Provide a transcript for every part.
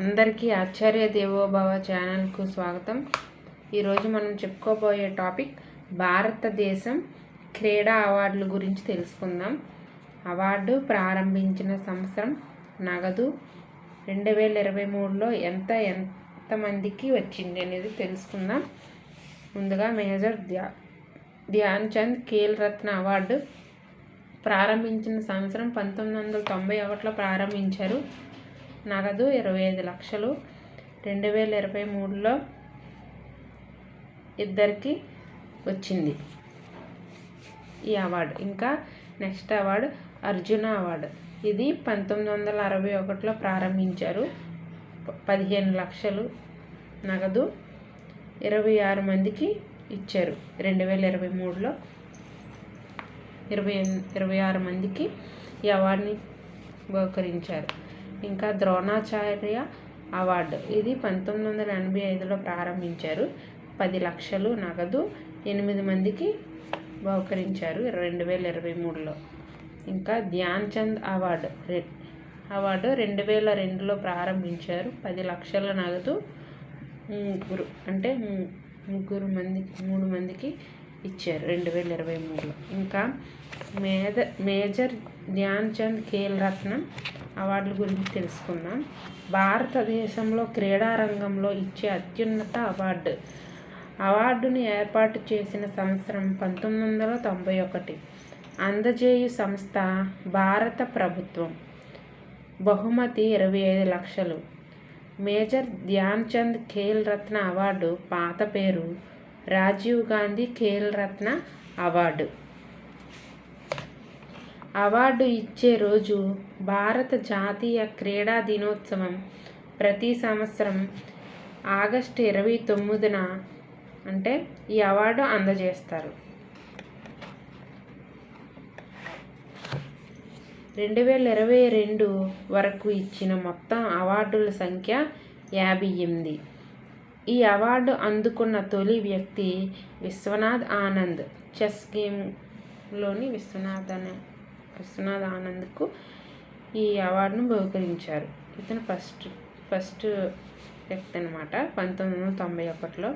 అందరికీ ఆచార్య దేవోభవ ఛానల్కు స్వాగతం. ఈరోజు మనం చెప్పుకోబోయే టాపిక్ భారతదేశం క్రీడా అవార్డుల గురించి తెలుసుకుందాం. అవార్డు ప్రారంభించిన సంవత్సరం, నగదు 2023లో ఎంతమందికి వచ్చింది అనేది తెలుసుకుందాం. ముందుగా మేజర్ ధ్యాన్ చంద్ ఖేల్ రత్న అవార్డు ప్రారంభించిన సంవత్సరం 1991లో ప్రారంభించారు. నగదు 25 లక్షలు. 2023లో ఇద్దరికి వచ్చింది ఈ అవార్డు. ఇంకా నెక్స్ట్ అవార్డు అర్జున అవార్డు. ఇది 1961లో ప్రారంభించారు. 15 లక్షలు నగదు 26 మందికి ఇచ్చారు. 2023లో 26 మందికి ఈ అవార్డుని బహుకరించారు. ఇంకా ద్రోణాచార్య అవార్డు. ఇది 1985లో ప్రారంభించారు. 10 లక్షలు నగదు 8 మందికి బహుకరించారు 2023లో. ఇంకా ధ్యాన్ చంద్ అవార్డు 2002లో ప్రారంభించారు. 10 లక్షల నగదు 3 మందికి ఇచ్చారు 2023లో. ఇంకా మేజర్ ధ్యాన్ చంద్ ఖేల్ రత్న అవార్డుల గురించి తెలుసుకుందాం. భారతదేశంలో క్రీడా రంగంలో ఇచ్చే అత్యున్నత అవార్డును ఏర్పాటు చేసిన సంవత్సరం 1991. అందజేయు సంస్థ భారత ప్రభుత్వం. బహుమతి 25 లక్షలు. మేజర్ ధ్యాన్ చంద్ ఖేల్ రత్న అవార్డు పాత పేరు రాజీవ్ గాంధీ ఖేల్ రత్న అవార్డు. అవార్డు ఇచ్చే రోజు భారత జాతీయ క్రీడా దినోత్సవం. ప్రతి సంవత్సరం ఆగస్టు 29న ఈ అవార్డు అందజేస్తారు. 2022 వరకు ఇచ్చిన మొత్తం అవార్డుల సంఖ్య 58. ఈ అవార్డు అందుకున్న తొలి వ్యక్తి విశ్వనాథ్ ఆనంద్. చెస్ గేమ్లోని విశ్వనాథ్ ఆనంద్కు ఈ అవార్డును బహుకరించారు. ఇతను ఫస్ట్ వ్యక్తి అన్నమాట. 1991లో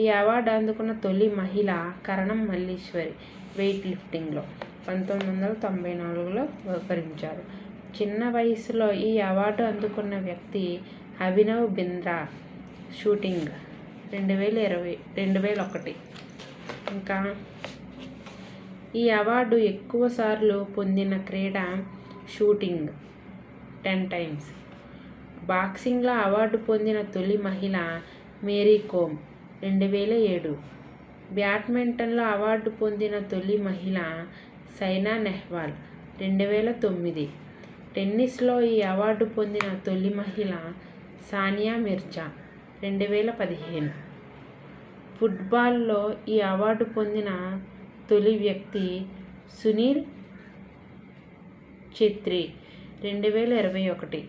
ఈ అవార్డు అందుకున్న తొలి మహిళ కరణం మల్లీశ్వరి వెయిట్ లిఫ్టింగ్లో 1994లో బహుకరించారు. చిన్న వయసులో ఈ అవార్డు అందుకున్న వ్యక్తి అభినవ్ బింద్రా షూటింగ్ 2001. ఇంకా ఈ అవార్డు ఎక్కువ సార్లు పొందిన క్రీడ షూటింగ్ 10 times. బాక్సింగ్లో అవార్డు పొందిన తొలి మహిళ మేరీ కోమ్ 2007. బ్యాడ్మింటన్లో అవార్డు పొందిన తొలి మహిళ సైనా నెహ్వాల్ 2009. టెన్నిస్లో ఈ అవార్డు పొందిన తొలి మహిళ సానియా మిర్జా 2015. ఫుట్బాల్లో ఈ అవార్డు పొందిన తొలి వ్యక్తి సునీల్ ఛెత్రి 2021.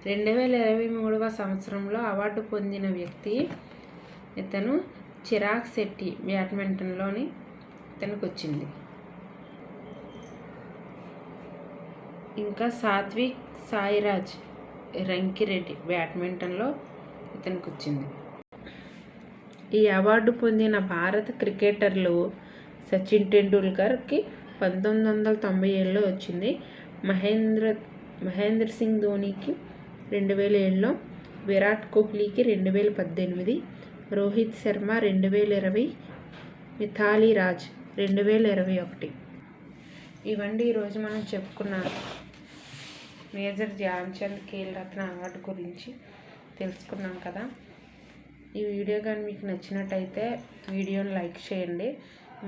2023వ సంవత్సరంలో అవార్డు పొందిన వ్యక్తి ఇతను చిరాగ్ శెట్టి బ్యాడ్మింటన్లోని ఇతనికి వచ్చింది. ఇంకా సాత్విక్ సాయిరాజ్ రంకిరెడ్డి బ్యాడ్మింటన్లో ఇతనికి వచ్చింది. ఈ అవార్డు పొందిన భారత క్రికెటర్లు సచిన్ టెండూల్కర్కి 1997లో వచ్చింది. మహేంద్ర సింగ్ ధోనికి 2007లో, విరాట్ కోహ్లీకి 2018, రోహిత్ శర్మ 2020, మిథాలీ రాజ్ 2021. ఇవండి ఈరోజు మనం చెప్పుకున్న మేజర్ ధ్యాన్ చంద్ ఖేల్ రత్న అవార్డు గురించి తెలుసుకున్నాం కదా. ఈ వీడియో కానీ మీకు నచ్చినట్టయితే వీడియోని లైక్ చేయండి.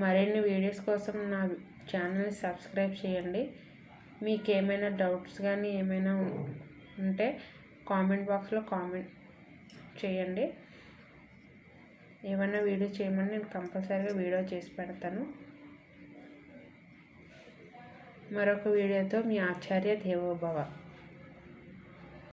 మరిన్ని వీడియోస్ కోసం నా ఛానల్ని సబ్స్క్రైబ్ చేయండి. మీకు ఏమైనా డౌట్స్ కానీ ఏమైనా ఉంటే కామెంట్ బాక్స్లో కామెంట్ చేయండి. ఏమైనా వీడియో చేయమని నేను కంపల్సరీగా వీడియో చేసి పెడతాను. మరొక వీడియోతో మీ ఆచార్య దేవోభవ.